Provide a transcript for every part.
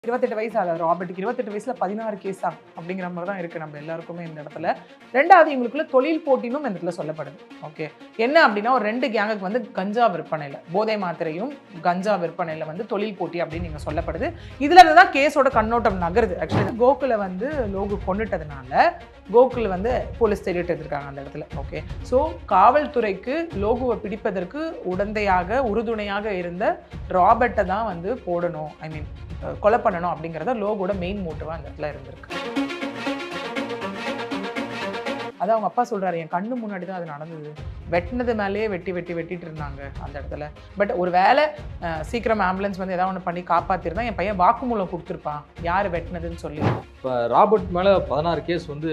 28 வயசு ஆகுது ராபர்ட்டுக்கு. 28 வயசுல 16 கேஸா அப்படிங்கிற மாதிரி தான் இருக்கு நம்ம எல்லாருக்குமே இந்த இடத்துல. ரெண்டாவது இவங்களுக்குள்ள தொழில் போட்டினும் இந்த இடத்துல சொல்லப்படுது. ஓகே, என்ன அப்படின்னா ஒரு 2 கேங்குக்கு வந்து கஞ்சா விற்பனையில, போதை மாத்திரையும் கஞ்சா விற்பனையில வந்து தொழில் போட்டி அப்படின்னு நீங்க சொல்லப்படுது. இதுல இருந்து தான் கேஸோட கண்ணோட்டம் நகருது. ஆக்சுவலி கோகுல வந்து லோகு கொண்டுட்டதுனால கோகுல் வந்து போலீஸ் தேடிட்டு இருக்காங்க அந்த இடத்துல. ஓகே, ஸோ காவல்துறைக்கு லோகுவை பிடிப்பதற்கு உறுதுணையாக இருந்த ராபர்ட்டை தான் வந்து போடணும், ஐ மீன் கொலை பண்ணணும் அப்படிங்கிறத லோகோட மெயின் மோட்டிவா அந்த இடத்துல இருந்திருக்கு. அதான் அவங்க அப்பா சொல்றாரு, என் கண்ணு முன்னாடி தான் அது நடந்தது, வெட்டினது மேலேயே வெட்டிட்டு இருந்தாங்க அந்த இடத்துல. பட் ஒரு வேளை சீக்கிரம் ஆம்புலன்ஸ் வந்து ஏதாவது ஒன்று பண்ணி காப்பாற்றிருந்தா என் பையன் வாக்குமூலம் கொடுத்துருப்பான் யார் வெட்டினதுன்னு சொல்லி. இப்போ ராபர்ட் மேலே 16 கேஸ் வந்து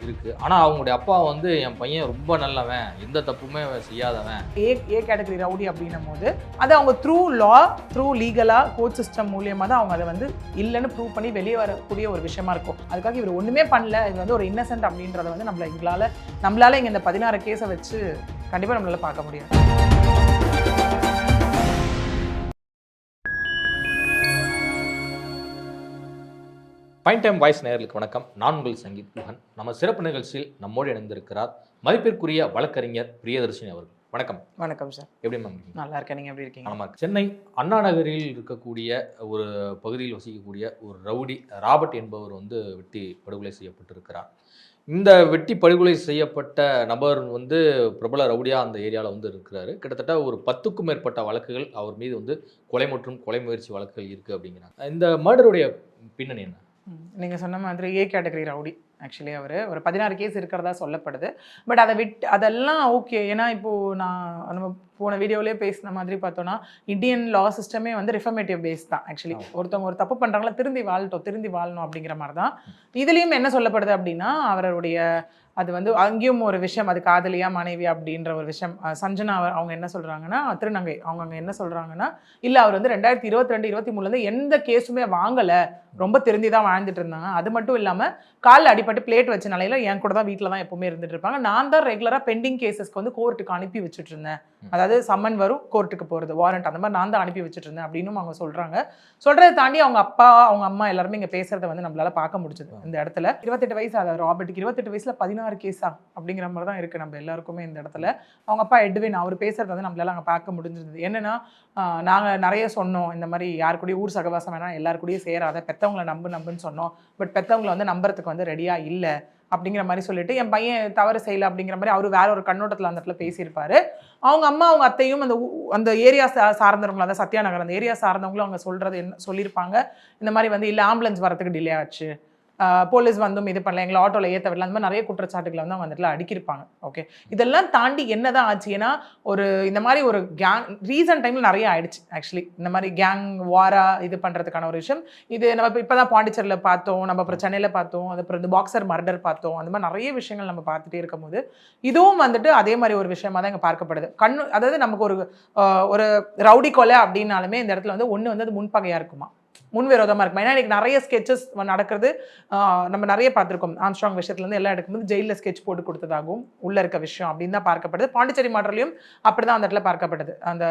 இருக்குது. ஆனால் அவங்களுடைய அப்பா வந்து என் பையன் ரொம்ப நல்லவன், எந்த தப்புமே செய்யாதவன், ஏ கேட்டகரி ரவுடி அப்படின்னும் போது அதை அவங்க த்ரூ லீகலாக கோர்ட் சிஸ்டம் மூலியமாக தான் அவங்க அதை வந்து இல்லைன்னு ப்ரூவ் பண்ணி வெளியே வரக்கூடிய ஒரு விஷயமா இருக்கும். அதுக்காக இவர் ஒன்றுமே பண்ணல, இது வந்து ஒரு இன்னசென்ட் அப்படின்றத வந்து நம்மளால இங்கே இந்த 16 கேஸை வச்சு கண்டிப்பாக நம்மளால பார்க்க முடியாது. பாயிண்ட் டைம் வாய்ஸ் நேயர்களுக்கு வணக்கம். நான் உங்கள் சங்கீத் குஹன். நம்ம சிறப்பு நிகழ்ச்சியில் நம்மோடு இணைந்திருக்கிறார் மதிப்பிற்குரிய வழக்கறிஞர் பிரியதர்ஷினி அவர்கள். வணக்கம். வணக்கம் சார். எப்படி மேம்? நல்லா இருக்கேன், நீங்கள் எப்படி இருக்கீங்க? ஆமாம், சென்னை அண்ணா நகரில் இருக்கக்கூடிய ஒரு பகுதியில் வசிக்கக்கூடிய ஒரு ரவுடி ராபர்ட் என்பவர் வந்து வெட்டி படுகொலை செய்யப்பட்டிருக்கிறார். இந்த வெட்டி படுகொலை செய்யப்பட்ட நபர் வந்து பிரபல ரவுடியாக அந்த ஏரியாவில் வந்து இருக்கிறாரு. கிட்டத்தட்ட ஒரு 10க்கும் மேற்பட்ட வழக்குகள் அவர் மீது வந்து கொலை மற்றும் கொலை முயற்சி வழக்குகள் இருக்குது அப்படிங்கிறாங்க. இந்த மர்டருடைய பின்னணி என்ன? நீங்கள் சொன்ன மாதிரி ஏ கேட்டகரி ரவுடி. ஆக்சுவலி அவர் ஒரு 16 கேஸ் இருக்கிறதா சொல்லப்படுது. பட் அதெல்லாம் ஓகே. ஏன்னா இப்போது நம்ம போன வீடியோவிலே பேசின மாதிரி பார்த்தோன்னா இந்தியன் லா சிஸ்டமே வந்து ரிஃபர்மேட்டிவ் பேஸ் தான். ஆக்சுவலி ஒருத்தவங்க ஒரு தப்பு பண்ணுறாங்களா திருந்தி வாழணும் அப்படிங்கிற மாதிரி தான். இதுலேயும் என்ன சொல்லப்படுது அப்படின்னா அவருடைய அது வந்து அங்கேயும் ஒரு விஷயம், அது காதலியா மனைவி அப்படின்ற ஒரு விஷயம். சஞ்சனா அவங்க என்ன சொல்கிறாங்கன்னா, திருநங்கை அவங்க அங்கே என்ன சொல்கிறாங்கன்னா, இல்லை அவர் வந்து 2022-23 எந்த கேஸுமே வாங்கலை, ரொம்ப திருந்தி தான் வாழ்ந்துட்டு இருந்தாங்க. அது மட்டும் இல்லாமல் காலில் அடிப்பட்டு பிளேட் வச்ச நிலையில என் கூட தான் வீட்டில் தான் எப்பவுமே இருந்துட்டு இருப்பாங்க. நான் தான் ரெகுலராக பெண்டிங் கேசஸ்க்கு வந்து கோர்ட்டுக்கு அனுப்பி வச்சுட்டு இருந்தேன். அதாவது சம்மன் வரும், கோர்ட்டுக்கு போகிறது, வாரண்ட், அந்த மாதிரி நான் தான் அனுப்பி வச்சுட்டு இருந்தேன் அப்படின்னு அவங்க சொல்கிறாங்க. சொல்கிறத தாண்டி அவங்க அப்பா அவங்க அம்மா எல்லாருமே இங்கே பேசுகிறத வந்து நம்மளால பார்க்க முடிஞ்சது இந்த இடத்துல. 28 வயசு ஆகுது ராபர்ட்டுக்கு. 28 வயசுல 16 கேஸா அப்படிங்கிற மாதிரி தான் இருக்குது நம்ம எல்லாருக்குமே இந்த இடத்துல. அவங்க அப்பா எட்வின் அவர் பேசுகிறது வந்து நம்மளால அங்கே பார்க்க முடிஞ்சிருந்தது. என்னென்னா, நாங்கள் நிறைய சொன்னோம், இந்த மாதிரி யாரு கூடயும் ஊர் சகவாசம் வேணாம், எல்லாரு கூடயும் சேராத, பெற்றவங்களை நம்புன்னு சொன்னோம். பட் பெற்றவங்களை வந்து நம்புறதுக்கு வந்து ரெடியாக இல்லை அப்படிங்கிற மாதிரி சொல்லிட்டு என் பையன் தவறு செய்யலை அப்படிங்கிற மாதிரி அவர் வேற ஒரு கண்ணோட்டத்தில் அந்த இடத்துல பேசியிருப்பாரு. அவங்க அம்மா அவங்க அத்தையும் அந்த ஏரியா சார்ந்தவங்களும், அந்த சத்யா நகர் அந்த ஏரியா சார்ந்தவங்களும் அவங்க சொல்கிறது என்ன சொல்லியிருப்பாங்க, இந்த மாதிரி வந்து இல்லை ஆம்புலன்ஸ் வரத்துக்கு டிலே ஆச்சு, போலீஸ் வந்தும் இது பண்ணல, எங்களை ஆட்டோவில் ஏற்ற விடல, அந்த மாதிரி நிறைய குற்றச்சாட்டுகளை வந்து அவங்க வந்துட்டு அடிக்கிருப்பாங்க. ஓகே, இதெல்லாம் தாண்டி என்னதான் ஆச்சு? ஏன்னா இந்த மாதிரி ஒரு கேங் ரீசன்ட் டைமில் நிறைய ஆயிடுச்சு. ஆக்சுவலி இந்த மாதிரி கேங் வாரா இது பண்ணுறதுக்கான ஒரு விஷயம் இது நம்ம இப்போ தான் பாண்டிச்சேரியில் பார்த்தோம், நம்ம அப்புறம் சென்னையில் பார்த்தோம், அதுக்கப்புறம் இந்த பாக்ஸர் மர்டர் பார்த்தோம். அந்த மாதிரி நிறைய விஷயங்கள் நம்ம பார்த்துட்டே இருக்கும் போது இதுவும் வந்துட்டு அதே மாதிரி ஒரு விஷயமா தான் இங்கே பார்க்கப்படுது. அதாவது நமக்கு ஒரு ரவுடி கொலை அப்படின்னாலுமே இந்த இடத்துல வந்து ஒன்று வந்து அது முன்பகையாக இருக்குமா, முன்விரோதமாக இருக்குமா? ஏன்னா இன்னைக்கு நிறைய ஸ்கெச்சஸ் நடக்கிறது நம்ம நிறைய பார்த்துருக்கோம். ஆம்ஸ்ட்ராங் விஷயத்துலேருந்து எல்லாம் எடுக்கும்போது ஜெயிலில் ஸ்கெட்ச் போட்டு கொடுத்ததாகவும் உள்ளே இருக்க விஷயம் அப்படின்னு தான் பார்க்கப்படுது. பாண்டிச்சேரி மாடலையும் அப்படி தான் அந்த இடத்துல பார்க்கப்பட்டது. அந்த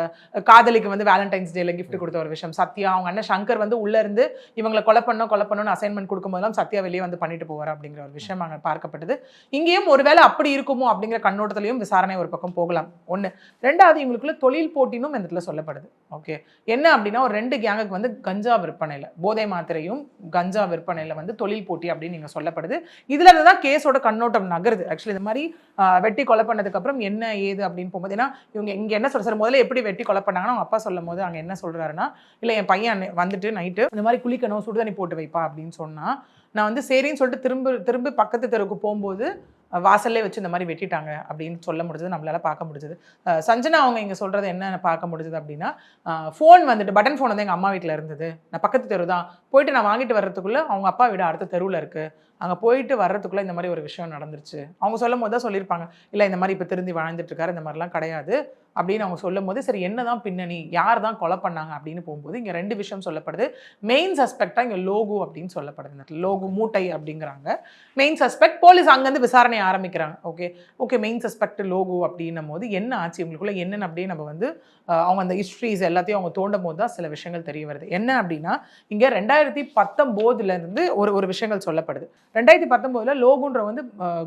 காதலிக்கு வந்து வேலண்டைன்ஸ் டேல கிஃப்ட் கொடுத்த ஒரு விஷயம். சத்யா அவங்க அண்ணன் சங்கர் வந்து உள்ளே இருந்து இவங்களை கொலை பண்ணணும்னு அசைன்மெண்ட் கொடுக்கும்போதெல்லாம் சத்யா வெளியே வந்து பண்ணிட்டு போவார் அப்படிங்கிற ஒரு விஷயம் அங்கே பார்க்கப்பட்டது. இங்கேயும் ஒருவேளை அப்படி இருக்குமோ அப்படிங்கிற கண்ணோட்டத்திலையும் விசாரணை ஒரு பக்கம் போகலாம். ஒன்று. ரெண்டாவது இவங்களுக்குள்ள தொழில் போட்டினும் இந்த இடத்துல சொல்லப்படுது. ஓகே, என்ன அப்படின்னா ஒரு 2 கேங்குக்கு வந்து கஞ்சா விற்பனையில், போதை மாத்திரையும் கஞ்சா விற்பனையில வந்து தொழில் போட்டி அப்படின்னு நீங்க சொல்லப்படுது. இதுல இருந்து தான் கேஸோட கண்ணோட்டம் நகருது. ஆக்சுவலி இந்த மாதிரி வெட்டி கொலை பண்ணதுக்கு அப்புறம் என்ன ஏது அப்படின்னு போகும்போது, ஏன்னா இவங்க இங்க என்ன சொல்ற முதல்ல எப்படி வெட்டி கொலை பண்ணாங்கன்னா அவங்க அப்பா சொல்லும் போது அங்க என்ன சொல்றாருன்னா, இல்லை என் பையன் வந்துட்டு நைட்டு இந்த மாதிரி குளிக்கணும், சுடுதண்ணி போட்டு வைப்பா அப்படின்னு சொன்னா, நான் வந்து சரின்னு சொல்லிட்டு திரும்ப பக்கத்து தெருவுக்கு போகும்போது வாசல்லே வச்சு இந்த மாதிரி வெட்டிட்டாங்க அப்படின்னு சொல்ல முடிஞ்சது, நம்மளால பார்க்க முடிஞ்சது. சஞ்சனா அவங்க இங்கே சொல்கிறது என்ன பார்க்க முடிஞ்சது அப்படின்னா, ஃபோன் வந்துட்டு பட்டன் ஃபோன் வந்து எங்கள் அம்மா வீட்டில் இருந்தது, நான் பக்கத்து தெரு தான் போயிட்டு நான் வாங்கிட்டு வர்றதுக்குள்ளே அவங்க அப்பா வீடு அடுத்த தெருவில் இருக்குது, அங்கே போயிட்டு வர்றதுக்குள்ளே இந்த மாதிரி ஒரு விஷயம் நடந்துருச்சு. அவங்க சொல்லும் போது தான் சொல்லியிருப்பாங்க, இல்லை இந்த மாதிரி இப்போ திருந்தி வாழ்ந்துட்டு இருக்காரு, இந்த மாதிரிலாம் கிடையாது, அப்படின்னு அவங்க சொல்லும் போது சரி என்னதான் பின்னணி, யார் தான் கொலை பண்ணாங்க அப்படின்னு போகும்போது இங்கே 2 விஷயம் சொல்லப்படுது. மெயின் சஸ்பெக்டாக இங்கே லோகு அப்படின்னு சொல்லப்படுது. இந்த லோகு மூட்டை அப்படிங்கிறாங்க மெயின் சஸ்பெக்ட். போலீஸ் அங்கேருந்து விசாரணை ஆரம்பிக்கிறாங்க. ஓகே மெயின் சஸ்பெக்ட் லோகு அப்படின்னும் போது என்ன ஆச்சு இவங்களுக்குள்ள என்னென்னு அப்படியே நம்ம வந்து அவங்க அந்த ஹிஸ்ட்ரிஸ் எல்லாத்தையும் அவங்க தோண்டும் போது தான் சில விஷயங்கள் தெரிய வருது. என்ன அப்படின்னா இங்கே 2019 ஒரு விஷயங்கள் சொல்லப்படுது. 2019 லோகுன்ற வந்து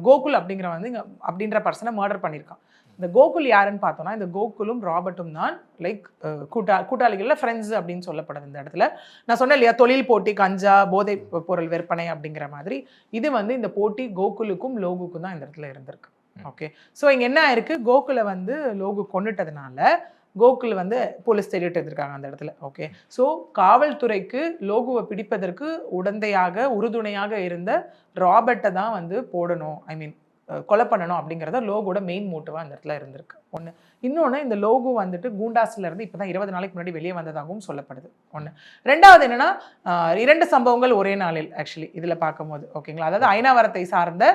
கோகுல் அப்படிங்கிற வந்து இங்கே அப்படின்ற பர்சனை மர்டர் பண்ணியிருக்கான். இந்த கோகுல் யாருன்னு பார்த்தோம்னா இந்த கோகுலும் ராபர்ட்டும் தான் லைக் கூட்டாளிகளில் ஃப்ரெண்ட்ஸ் அப்படின்னு சொல்லப்படுது. இந்த இடத்துல நான் சொன்னேன் இல்லையா, தொழில் போட்டி, கஞ்சா, போதை பொருள் விற்பனை அப்படிங்கிற மாதிரி இது வந்து இந்த போட்டி கோகுலுக்கும் லோகுக்கும் தான் இந்த இடத்துல இருந்திருக்கு. ஓகே, ஸோ இங்கே என்ன ஆயிருக்கு, கோகுலை வந்து லோகு கொண்டுட்டதுனால கோகுல் வந்து போலீஸ் தேடிட்டு இருந்திருக்காங்க அந்த இடத்துல. ஓகே, ஸோ காவல்துறைக்கு லோகுவை பிடிப்பதற்கு உறுதுணையாக இருந்த ராபர்ட்டை தான் வந்து போடணும், கொலை பண்ணணும் அப்படிங்கிறத லோகோட மெயின் மோட்டிவாக அந்த இடத்துல இருந்திருக்கு. ஒன்று. இன்னொன்று, இந்த லோகு வந்துட்டு கூண்டாஸ்லேருந்து இப்போ தான் 20 நாளைக்கு முன்னாடி வெளியே வந்ததாகவும் சொல்லப்படுது. ஒன்று. ரெண்டாவது என்னென்னா 2 சம்பவங்கள் ஒரே நாளில் ஆக்சுவலி இதில் பார்க்கும்போது ஓகேங்களா, அதாவது ஐனாவரத்தை சார்ந்த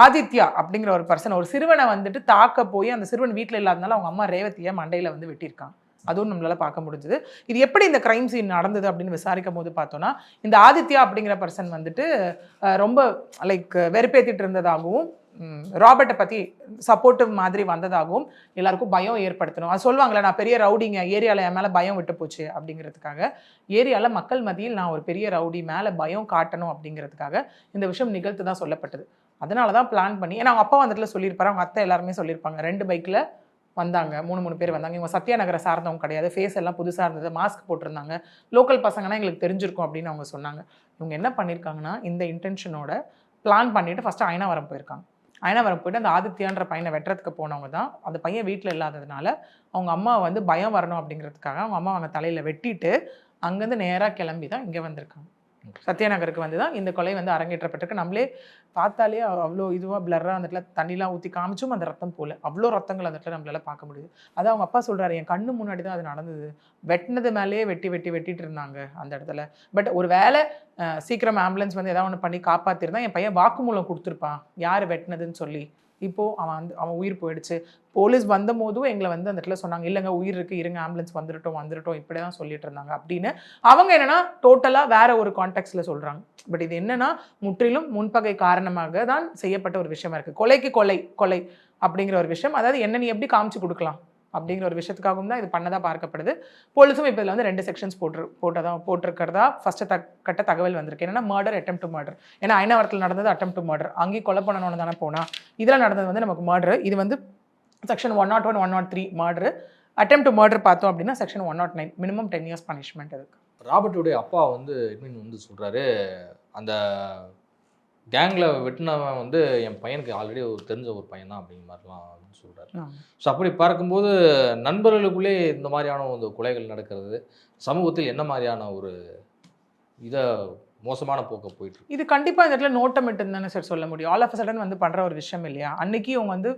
ஆதித்யா அப்படிங்கிற ஒரு பர்சன் ஒரு சிறுவனை வந்துட்டு தாக்க போய் அந்த சிறுவன் வீட்டில் இல்லாதனால அவங்க அம்மா ரேவதியை மண்டையில் வந்து வெட்டியிருக்காங்க. அதுவும் நம்மளால பார்க்க முடிஞ்சது. இது எப்படி இந்த கிரைம் சீன் நடந்தது அப்படின்னு விசாரிக்கும் போது பார்த்தோன்னா இந்த ஆதித்யா அப்படிங்கிற பர்சன் வந்துட்டு ரொம்ப லைக் வெறுப்பேற்றிட்டு இருந்ததாகவும் ராபர்ட்டை பற்றி சப்போர்ட்டிவ் மாதிரி வந்ததாகவும் எல்லாருக்கும் பயம் ஏற்படுத்தணும். அது சொல்லுவாங்களே, நான் பெரிய ரவுடிங்க, ஏரியாவில் என் மேலே பயம் விட்டு போச்சு அப்படிங்கிறதுக்காக, ஏரியாவில் மக்கள் மத்தியில் நான் ஒரு பெரிய ரவுடி, மேலே பயம் காட்டணும் அப்படிங்கிறதுக்காக இந்த விஷயம் நிகழ்த்து தான் சொல்லப்பட்டது. அதனால தான் பிளான் பண்ணி, ஏன்னா அவங்க அப்பா வந்துட்டுல சொல்லியிருப்பாரு, அவங்க அத்தை எல்லாருமே சொல்லியிருப்பாங்க, 2 பைக்கில் வந்தாங்க, 3 பேர் வந்தாங்க. இவங்க சத்யா நகரை சார்ந்தவங்க கிடையாது, ஃபேஸ் எல்லாம் புதுசாக இருந்தது, மாஸ்க் போட்டிருந்தாங்க, லோக்கல் பசங்கன்னா எங்களுக்கு தெரிஞ்சிருக்கும் அப்படின்னு அவங்க சொன்னாங்க. இவங்க என்ன பண்ணியிருக்காங்கன்னா இந்த இன்டென்ஷனோட பிளான் பண்ணிட்டு ஃபஸ்ட்டு ஐனாவரம் போயிருக்காங்க. ஐனாவரம் போயிட்டு அந்த ஆதித்யான்ற பையனை வெட்டுறதுக்கு போனவங்க தான். அந்த பையன் வீட்டில் இல்லாததுனால அவங்க அம்மா வந்து பயம் வரணும் அப்படிங்கிறதுக்காக அவங்க அம்மா அவங்க தலையில் வெட்டிட்டு அங்கேருந்து நேராக கிளம்பி தான் இங்கே வந்திருக்காங்க. சத்யாநகருக்கு வந்து தான் இந்த கொலை வந்து அரங்கேற்றப்பட்டிருக்கு. நம்மளே பார்த்தாலே அவ்வளோ இதுவாக பிளர்ராக அந்த இடத்துல தண்ணிலாம் ஊற்றி காமிச்சும் அந்த ரத்தம் போல அவ்வளோ ரத்தங்கள் அந்த இடத்துல நம்மளால பார்க்க முடியுது. அதான் அவங்க அப்பா சொல்கிறாரு, என் கண்ணு முன்னாடி தான் அது நடந்தது, வெட்டினது மேலேயே வெட்டிட்டு இருந்தாங்க அந்த இடத்துல. பட் ஒரு வேளை சீக்கிரம் ஆம்புலன்ஸ் வந்து ஏதாவது ஒன்று பண்ணி காப்பாற்றிருந்தா என் பையன் வாக்குமூலம் கொடுத்துருப்பான் யார் வெட்டினதுன்னு சொல்லி. இப்போது அவன் உயிர் போயிடுச்சு. போலீஸ் வந்த போதும் எங்களை வந்து அந்த இடத்துல சொன்னாங்க, இல்லைங்க உயிர் இருக்குது, இருங்க ஆம்புலன்ஸ் வந்துட்டோம் இப்படி தான் சொல்லிட்டு இருந்தாங்க அப்படின்னு. அவங்க என்னென்னா டோட்டலாக வேற ஒரு கான்டெக்ட்ஸில் சொல்கிறாங்க. பட் இது என்னென்னா முற்றிலும் முன்பகை காரணமாக தான் செய்யப்பட்ட ஒரு விஷயமா இருக்குது. கொலைக்கு கொலை அப்படிங்கிற ஒரு விஷயம், அதாவது என்ன நீ எப்படி காமிச்சு கொடுக்கலாம் அப்படிங்கிற ஒரு விஷயத்துக்காகவும் தான் இது பண்ணதாக பார்க்கப்படுது. போலீஸும் இப்போ இதில் வந்து 2 செக்ஷன்ஸ் போட்டிருக்கிறதா ஃபஸ்ட்டு கட்ட தகவல் வந்திருக்கு. என்னன்னா மர்டர், அட்டெம்ப்ட் டு மர்டர். ஏன்னா ஐனாவரத்தில் நடந்தது அட்டெம்ப்ட் டு மர்டர், அங்கேயும் கொலை பண்ணணும்னு தானே போனால், இதில் நடந்தது வந்து நமக்கு மர்டர். இது வந்து section 101, 103 murder. Attempt to murder பார்த்தோம் அப்படின்னா செக்ஷன் 109 மினிமம் 10 years பனிஷ்மெண்ட் இருக்குது. ராபர்ட்டுடைய அப்பா வந்து எட்வின் வந்து சொல்கிறாரு, அந்த கேங்கில் வெட்டினவன் வந்து என் பையனுக்கு ஆல்ரெடி தெரிஞ்ச ஒரு பையன் தான் அப்படிங்கிற மாதிரிலாம் சொல்கிறாரு. ஸோ அப்படி பார்க்கும்போது நண்பர்களுக்குள்ளே இந்த மாதிரியான ஒரு கொலைகள் நடக்கிறது சமூகத்தில் என்ன மாதிரியான ஒரு மோசமான போக்க போயிட்டு இது கண்டிப்பாக இந்த இடத்துல நோட்டமிட்டு தானே சார் சொல்ல முடியும். ஆல் ஆஃப் அ சடன் வந்து பண்ணுற ஒரு விஷயம் இல்லையா. அன்னைக்கு இவங்க வந்து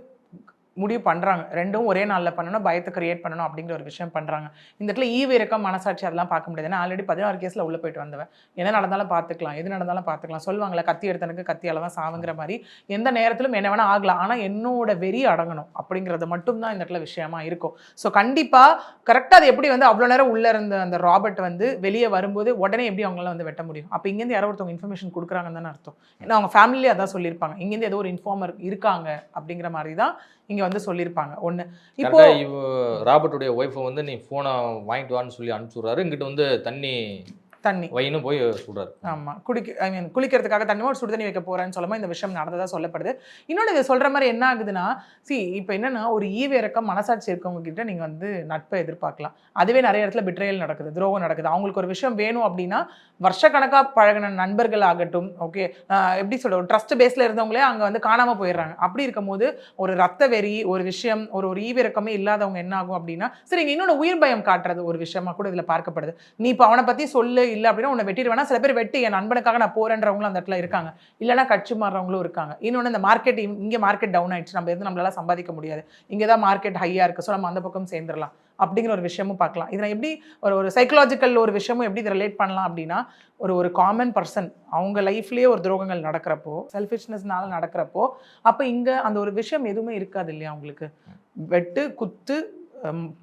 முடிவு பண்ணுறாங்க, 2ம் ஒரே நாளில் பண்ணணும், பயத்தை கிரியேட் பண்ணணும் அப்படிங்கிற ஒரு விஷயம் பண்ணுறாங்க. இந்த இடத்துல ஈவு இறக்கம், மனசாட்சி அதெல்லாம் பார்க்க முடியாது. ஏன்னா ஆல்ரெடி 16 கேஸில் உள்ளே போயிட்டு வந்தவன், என்ன நடந்தாலும் பார்த்துக்கலாம், எது நடந்தாலும் பார்த்துக்கலாம். சொல்லுவாங்களே, கத்தி எடுத்தனுக்கு கத்தியால் தான் சாவுங்கிற மாதிரி எந்த நேரத்திலும் என்ன வேணால் ஆகலாம், ஆனால் என்னோட வெறி அடங்கணும் அப்படிங்கிறது மட்டும்தான் இந்த இடத்துல விஷயமா இருக்கும். ஸோ கண்டிப்பாக கரெக்டாக அது எப்படி வந்து அவ்வளோ நேரம் உள்ளே இருந்த அந்த ராபர்ட் வந்து வெளியே வரும்போது உடனே எப்படி அவங்களால வந்து வெட்ட முடியும். அப்போ இங்கேருந்து யாரோ ஒருத்தவங்க இன்ஃபர்மேஷன் கொடுக்குறாங்கன்னு தானே அர்த்தம். ஏன்னா அவங்க ஃபேமிலியே அதான் சொல்லியிருப்பாங்க, இங்கேருந்து ஏதோ ஒரு இன்ஃபார்மர் இருக்காங்க அப்படிங்கிற மாதிரி தான் இங்கே வந்து சொல்லியிருப்பாங்க. ஒன்று, இப்போ ராபர்ட்டுடைய ஒய்ஃபை வந்து நீ ஃபோனை வாங்கிட்டு வான்னு சொல்லி அனுப்பிச்சுடுறாரு, இங்கிட்ட வந்து தண்ணி வைனும் போய் சொல்கிறாரு. ஆமாம், குளிக்கிறதுக்காக தண்ணி ஒரு சுடு தண்ணி வைக்க போகிறேன்னு சொல்லும்போது இந்த விஷயம் நடந்ததாக சொல்லப்படுது. இன்னொன்று இதை சொல்கிற மாதிரி என்ன ஆகுதுன்னா, இப்போ என்னென்னா ஒரு ஈவு இறக்கம், மனசாட்சி இருக்கவங்க கிட்ட நீங்கள் வந்து நட்பை எதிர்பார்க்கலாம். அதுவே நிறைய இடத்துல பிட்ரேயல் நடக்குது, துரோகம் நடக்குது. அவங்களுக்கு ஒரு விஷயம் வேணும் அப்படின்னா வருஷக்கணக்காக பழகின நண்பர்கள் ஆகட்டும், ஓகே எப்படி சொல்ற ஒரு ட்ரஸ்ட் பேஸில் இருந்தவங்களே அங்கே வந்து காணாமல் போயிடுறாங்க. அப்படி இருக்கும்போது ஒரு ரத்த வெறி, ஒரு விஷயம், ஒரு ஈவு இறக்கமே இல்லாதவங்க என்ன ஆகும் அப்படின்னா, சரி இன்னொன்று உயிர் பயம் காட்டுறது ஒரு விஷயமா கூட இதில் பார்க்கப்படுது. நீ இப்போ அவனை பற்றி சொல்லு, இல்லை அப்படின்னா உன்னை வெட்டிடுவேனா, சில பேர் வெட்டி என் நண்பனுக்காக நான் போறேன்றவங்களும் அந்த இடத்துல இருக்காங்க, இல்லைன்னா கட்சி மாறுறவங்களும் இருக்காங்க. இன்னொன்று இந்த மார்க்கெட் இங்கே மார்க்கெட் டவுன் ஆயிடுச்சு, நம்ம எதுவும் நம்மளால சம்பாதிக்க முடியாது, இங்கே தான் மார்க்கெட் ஹையாக இருக்குது, ஸோ நம்ம அந்த பக்கம் சேர்ந்துடலாம் அப்படிங்கிற ஒரு விஷயமும் பார்க்கலாம். இதில் எப்படி ஒரு சைக்கலாஜிக்கல் ஒரு விஷயமும் எப்படி இதை ரிலேட் பண்ணலாம் அப்படின்னா, ஒரு காமன் பர்சன் அவங்க லைஃப்லேயே ஒரு துரோகங்கள் நடக்கிறப்போ, செல்ஃபிஷ்னஸ்னால நடக்கிறப்போ, அப்போ இங்கே அந்த ஒரு விஷயம் எதுவுமே இருக்காது இல்லையா உங்களுக்கு. வெட்டு குத்து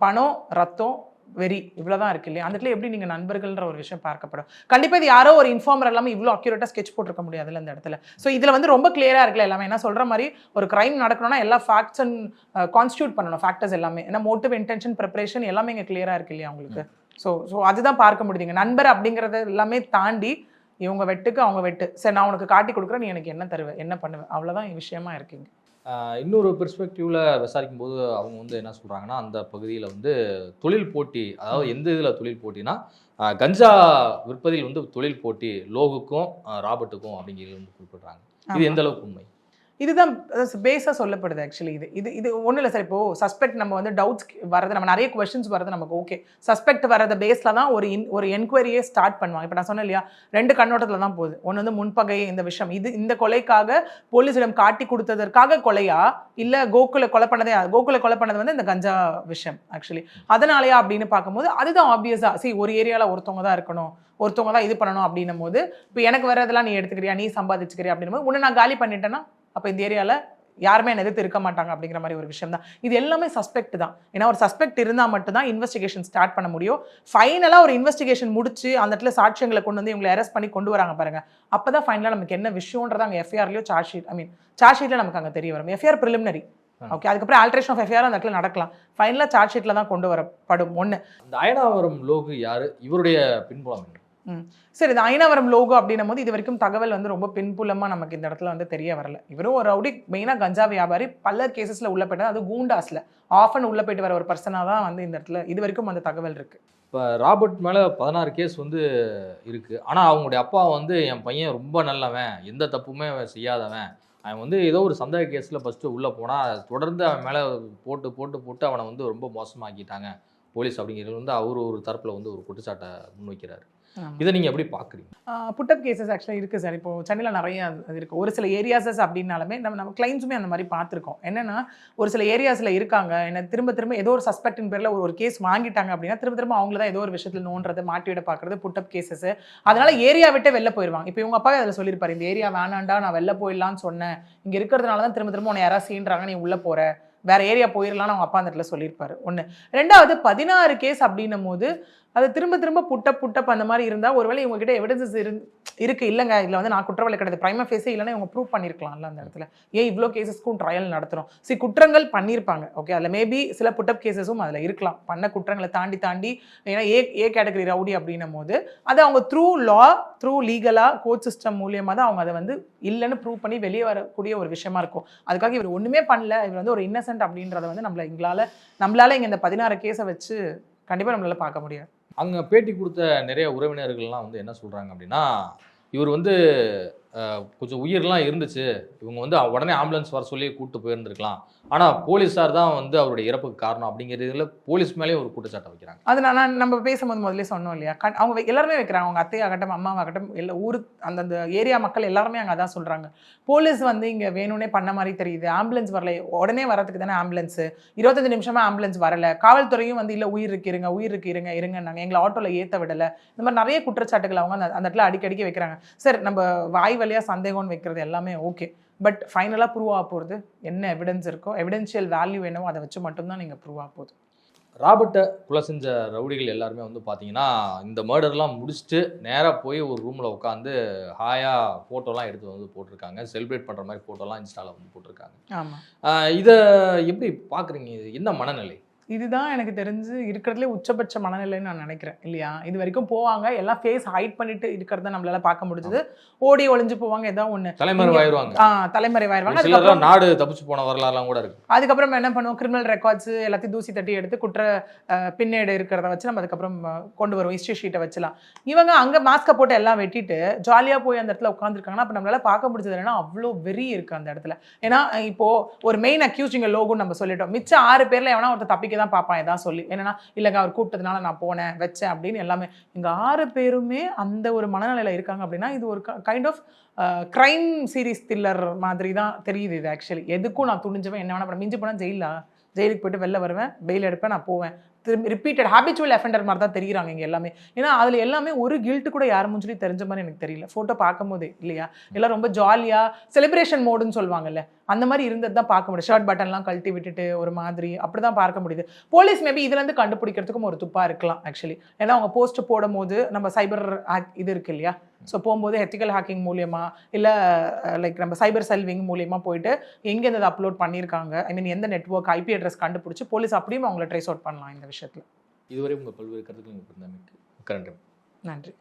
பணம் ரத்தம் வெறி இவ்வளோதான் இருக்கு இல்லையா. அந்த இடத்துல எப்படி நீங்கள் நண்பர்கள்ன்ற ஒரு விஷயம் பார்க்கப்படும். கண்டிப்பாக இது யாரோ ஒரு இன்ஃபார்மர் எல்லாமே இவ்வளோ அக்யூரேட்டாக ஸ்கெட்ச் போட்டிருக்க முடியாதுல்ல இந்த இடத்துல. ஸோ இதில் வந்து ரொம்ப கிளியராக இருக்குல்ல எல்லாமே. என்ன சொல்கிற மாதிரி ஒரு கிரைம் நடக்கணும்னா எல்லா ஃபேக்ட்ஸ் அண்ட் கான்ஸ்டியூட் பண்ணணும், ஃபேக்டர்ஸ் எல்லாமே. ஏன்னா மோட்டிவ், இன்டென்ஷன், ப்ரிப்பரேஷன் எல்லாமே இங்கே கிளியராக இருக்கு இல்லையா உங்களுக்கு. ஸோ அதுதான் பார்க்க முடியுதுங்க. நண்பர் அப்படிங்கிறத எல்லாமே தாண்டி இவங்க வெட்டுக்கு அவங்க வெட்டு, சரி நான் உனக்கு காட்டி கொடுக்குறேன், நீ எனக்கு என்ன தருவேன், என்ன பண்ணுவேன், அவ்வளோதான் விஷயமா இருக்குங்க. இன்னொரு பெர்ஸ்பெக்டிவ்ல விசாரிக்கும் போது அவங்க வந்து என்ன சொல்றாங்கன்னா, அந்த பகுதியில் வந்து தொழில் போட்டி, அதாவது எந்த இதில் தொழில் போட்டினா கஞ்சா விற்பதில் வந்து தொழில் போட்டி லோகுக்கும் ராபர்ட்டுக்கும் அப்படிங்கிறது வந்து குறிப்பிடுறாங்க. இது எந்த அளவுக்கு உண்மை? இதுதான் பேஸாக சொல்லப்படுது ஆக்சுவலி. இது ஒன்றும் இல்லை சார். இப்போ சஸ்பெக்ட் நம்ம வந்து டவுட்ஸ் வரது, நம்ம நிறைய கொஸ்டின்ஸ் வரது நமக்கு ஓகே. சஸ்பெக்ட் வரத பேஸில் தான் ஒரு என்கொயரியே ஸ்டார்ட் பண்ணுவாங்க. இப்போ நான் சொன்னேன் இல்லையா, 2 கண்ணோட்டத்தில் தான் போகுது. ஒன்று வந்து முன்பகை இந்த விஷயம், இந்த கொலைக்காக போலீஸிடம் காட்டி கொடுத்ததற்காக கொலையா, இல்லை கோகுலை கொலை பண்ணது வந்து இந்த கஞ்சா விஷயம் ஆக்சுவலி அதனாலயா அப்படின்னு பார்க்கும்போது அதுதான் ஆப்வியஸாக ஒரு ஏரியாவில் ஒருத்தவங்க தான் இருக்கணும், ஒருத்தவங்க தான் இது பண்ணணும் அப்படின்னும் போது, இப்போ எனக்கு வரதெல்லாம் நீ எடுத்துக்கிறியா, நீ சம்பாதிச்சுக்கிறியா அப்படின்னும் போது, உன்னை நான் காலி பண்ணிட்டேன்னா அப்போ இந்த ஏரியாவில் யாருமே என்ன எதிர்த்து இருக்க மாட்டாங்க அப்படிங்கிற மாதிரி ஒரு விஷயம் தான். இது எல்லாமே சஸ்பெக்ட் தான். ஏன்னா ஒரு சஸ்பெக்ட் இருந்தால் மட்டும்தான் இன்வெஸ்டிகேஷன் ஸ்டார்ட் பண்ண முடியும். ஃபைனலாக ஒரு இன்வெஸ்டிகேஷன் முடிச்சு அந்த இடத்துல சாட்சியங்களை கொண்டு வந்து இவங்களை அரெஸ்ட் பண்ணி கொண்டு வராங்க பாருங்க, அப்போ தான் ஃபைனலாக நமக்கு என்ன விஷயம்ன்றது அங்கே எஃப்ஐஆர்லையோ சார்ஜ் ஷீட்டில் நமக்கு அங்கே தெரிய வரும். எஃப்ஐஆர் ப்ரிலிமினரி, ஓகே, அதுக்கப்புறம் ஆல்ட்ரேஷன் ஆஃப் எஃப்ஐஆர் அந்த இடத்துல நடக்கலாம். ஃபைனலாக சார்ஜ் ஷீட்டில் தான் கொண்டு வரப்படும். ஒன்று, இந்த அயனாவரம் லோகு யாரு, இவருடைய பின்புலம் என்ன? சரி, இந்த அயனாவரம் லோகோ அப்படின்னும் போது இது வரைக்கும் தகவல் வந்து ரொம்ப பின்புலமாக நமக்கு இந்த இடத்துல வந்து தெரிய வரல. இவரும் ஒரு ரவுடி, மெயினாக கஞ்சா வியாபாரி, பல கேசஸில் உள்ள போயிட்டது, அது கூண்டாஸில் ஆஃபன் உள்ள போயிட்டு வர ஒரு பர்சனாக தான் வந்து இந்த இடத்துல இது வரைக்கும் அந்த தகவல் இருக்குது. இப்போ ராபர்ட் மேலே 16 கேஸ் வந்து இருக்குது. ஆனால் அவங்களுடைய அப்பா வந்து என் பையன் ரொம்ப நல்லவன், எந்த தப்புமே செய்யாதவன், அவன் வந்து ஏதோ ஒரு சந்தேக கேஸில் ஃபஸ்ட்டு உள்ளே போனால் தொடர்ந்து அவன் மேலே போட்டு போட்டு போட்டு அவனை வந்து ரொம்ப மோசமாக்கிட்டாங்க போலீஸ் அப்படிங்கிறது வந்து அவர் ஒரு தரப்பில் வந்து ஒரு குற்றச்சாட்டை முன்வைக்கிறார். இதை நீங்கள் எப்படி பார்க்குறீங்க? புட்டப் கேசஸ் ஆக்சுவலாக இருக்குது சார். இப்போ சென்னையில் நிறைய அது இருக்குது. ஒரு சில ஏரியாஸஸ் அப்படின்னாலுமே நம்ம கிளைண்ட்ஸுமே அந்த மாதிரி பார்த்துருக்கோம். என்னென்னா ஒரு சில ஏரியாஸில் இருக்காங்க, என்ன திரும்ப ஏதோ ஒரு சஸ்பெக்டின் பேரில் ஒரு கேஸ் வாங்கிட்டாங்க அப்படின்னா திரும்ப அவங்கள தான் ஏதோ ஒரு விஷயத்தில் நோண்டுறது, மாட்டி விட பார்க்குறது, புட்டப் கேசஸ். அதனால ஏரியா விட்டு வெளில போயிடுவாங்க. இப்போ இவங்க அப்பாவே அதில் சொல்லியிருப்பாரு, இந்த ஏரியா வேணாண்டா, நான் வெளில போயிடலான்னு சொன்னேன், இங்கே இருக்கிறதுனால தான் திரும்ப உன்னை யாராவது சீன்றாங்க, நீ உள்ளே போகிற, வேற ஏரியா போயிடலான்னு அவங்க அப்பா அந்த இடத்துல சொல்லியிருப்பாரு. ஒன்று. 2வது 16 கேஸ் அப்படின்னும் போது அது திரும்ப புட்டப் அந்த மாதிரி இருந்தால் ஒருவேளை இவங்ககிட்ட எவிடன்சஸ் இருக்கு, இல்லைங்க இதில் வந்து நான் குற்றவாளி கிடையாது, பிரைமா ஃபேஸே இல்லைன்னா இவங்க ப்ரூவ் பண்ணியிருக்கலாம்ல அந்த இடத்துல. ஏன் இவ்வளோ கேசஸ்க்கும் ட்ரையல் நடத்துகிறோம்? குற்றங்கள் பண்ணியிருப்பாங்க, ஓகே, அதில் மேபி சில புட்டப் கேசஸும் அதில் இருக்கலாம். பண்ண குற்றங்களை தாண்டி ஏன்னா ஏ கேட்டகரி ரவுடி அப்படின்னும் போது அதை அவங்க த்ரூ லீகலாக கோர்ட் சிஸ்டம் மூலியமாக தான் அவங்க அதை வந்து இல்லைன்னு ப்ரூவ் பண்ணி வெளியே வரக்கூடிய ஒரு விஷயமா இருக்கும். அதுக்காக இவர் ஒன்றுமே பண்ணல, இவர் வந்து ஒரு இன்னசென்ட் அப்படின்றத வந்து நம்மளால இங்கே இந்த 16 கேஸை வச்சு கண்டிப்பாக நம்மளால பார்க்க முடியாது. அங்கே பேட்டி கொடுத்த நிறைய உறவினர்கள்லாம் வந்து என்ன சொல்கிறாங்க அப்படின்னா, இவர் வந்து கொஞ்சம் உயிரெலாம் இருந்துச்சு, இவங்க வந்து உடனே ஆம்புலன்ஸ் வர சொல்லி கூப்பிட்டு போயிருந்துருக்கலாம், ஆனால் போலீஸார் தான் வந்து அவருடைய இறப்புக்கு காரணம் அப்படிங்கிறதுல போலீஸ் மேலேயே ஒரு குற்றச்சாட்டை வைக்கிறாங்க. அது நம்ம பேசும்போது முதல்ல சொன்னோம் இல்லையா, அவங்க எல்லாருமே வைக்கிறாங்க, அவங்க அத்தையாகட்டும் அம்மாவாகட்டும் எல்லா ஊர் அந்த ஏரியா மக்கள் எல்லாருமே அங்கே அதான் சொல்கிறாங்க. போலீஸ் வந்து இங்கே வேணும்னே பண்ண மாதிரி தெரியுது, ஆம்புலன்ஸ் வரல, உடனே வரதுக்கு தானே ஆம்புலன்ஸு, 25 நிமிஷமாக ஆம்புலன்ஸ் வரல, காவல்துறையும் வந்து இல்லை உயிர் இருக்கு இருங்கன்னாங்க, எங்களை ஆட்டோவில் ஏற்ற விடலை, இந்த மாதிரி நிறைய குற்றச்சாட்டுகள் அவங்க அந்த இடத்துல அடிக்கடி வைக்கிறாங்க. சார், நம்ம வாய் வழியாக சந்தேகம்னு வைக்கிறது எல்லாமே ஓகே, பட் ஃபைனலாக ப்ரூவ் ஆக போகிறது என்ன எவிடன்ஸ் இருக்கோ, எவிடென்ஷியல் வேல்யூ என்னவோ அதை வச்சு மட்டும்தான் நீங்கள் ப்ரூவ் ஆக போகுது. ராபர்ட்டை கொலை செஞ்ச ரவுடிகள் எல்லாருமே வந்து பார்த்தீங்கன்னா இந்த மர்டர்லாம் முடிச்சுட்டு நேராக போய் ஒரு ரூமில் உட்காந்து ஹாயாக ஃபோட்டோலாம் எடுத்து வந்து போட்டிருக்காங்க, செலிப்ரேட் பண்ணுற மாதிரி ஃபோட்டோலாம் இன்ஸ்டாவில் வந்து போட்டிருக்காங்க. ஆமாம், இதை எப்படி பார்க்குறீங்க? இது என்ன மனநிலை? இதுதான் எனக்கு தெரிஞ்சு இருக்கிறதுலே உச்சபட்ச மனநிலைன்னு நான் நினைக்கிறேன் இல்லையா. இது வரைக்கும் போவாங்க, எல்லாம் ஃபேஸ் ஹைட் பண்ணிட்டு இருக்கிறத நம்மளால பார்க்க முடிஞ்சது, ஓடி ஒளிஞ்சு போவாங்க, ஏதாவது ஒன்று தலைமறைவாயிருவாங்க, நாடு தப்பிச்சு போன வரலாறுலாம் கூட இருக்கு. அதுக்கப்புறம் என்ன பண்ணுவோம், கிரிமினல் ரெக்கார்ட்ஸ் எல்லாத்தையும் தூசி தட்டி எடுத்து குற்ற பின்னேடு இருக்கிறத வச்சு நம்ம அதுக்கப்புறம் கொண்டு வருவோம், ஹிஸ்ட்ரி ஷீட்டை வச்சுலாம். இவங்க அங்கே மாஸ்கை போட்டு எல்லாம் வெட்டிட்டு ஜாலியாக போய் அந்த இடத்துல உட்காந்துருக்காங்கன்னா அப்போ நம்மளால பார்க்க முடிஞ்சது என்னன்னா அவ்வளோ வெறி இருக்கு அந்த இடத்துல. ஏன்னா இப்போ ஒரு மெயின் அக்யூஸ் இங்கே லோகுன்னு நம்ம சொல்லிட்டோம், மிச்சம் 6 பேர்ல எவனா ஒருத்தர் தப்பிக்க தான் பார்ப்பான் எதாவது சொல்லி. என்னன்னா இல்லைங்க அவர் கூப்பிட்டதுனால நான் போனேன் வச்சேன் அப்படின்னு எல்லாமே. இங்கே 6 பேருமே அந்த ஒரு மனநிலையில் இருக்காங்க அப்படின்னா இது ஒரு kind of crime series thriller மாதிரி தான் தெரியுது இது. ஆக்சுவலி எதுக்கும் நான் துணிஞ்சுவேன், என்ன வேணா பண்ண, மிஞ்சி போனால் ஜெயிலுக்கு போயிட்டு வெளில வருவேன், பெயில் எடுப்பேன், நான் போவேன். திரும்பி ரிப்பீட்டட் ஹேபிச்சுவல் அஃபெண்டர் மாதிரி தான் தெரியுறாங்க இங்கே எல்லாமே. ஏன்னா அதில் எல்லாமே ஒரு கில்ட்டு கூட யார் மூஞ்சிலையும் தெரிஞ்ச மாதிரி எனக்கு தெரியல ஃபோட்டோ பார்க்கும் போதே இல்லையா. எல்லாம் ரொம்ப ஜாலியாக செலிப்ரேஷன் மோடுன்னு சொல்லுவாங்கல்ல, அந்த மாதிரி இருந்தது தான் பார்க்க முடியும். ஷர்ட் பட்டன்லாம் கழட்டி விட்டுட்டு ஒரு மாதிரி அப்படி தான் பார்க்க முடியுது. போலீஸ் மேபி இதுலேருந்து கண்டுபிடிக்கிறதுக்கும் ஒரு துப்பாக இருக்கலாம் ஆக்சுவலி. ஏன்னா அவங்க போஸ்ட் போடும் போது நம்ம சைபர் இது இருக்கு இல்லையா, ஸோ போகும்போது எத்திக்கல் ஹேக்கிங் மூலியமா இல்லை லைக் நம்ம சைபர் செல்விங் மூலியமாக போயிட்டு எங்கே இதை அப்லோட் பண்ணியிருக்காங்க, ஐ மீன் எந்த நெட்வொர்க் ஐபி அட்ரஸ் கண்டுபிடிச்சி போலீஸ் அப்படியும் அவங்கள ட்ரேஸ் அவுட் பண்ணலாம் இந்த விஷயத்தில். இதுவரை உங்கள் பல்வேறு கருத்துக்கள் நன்றி. நன்றி.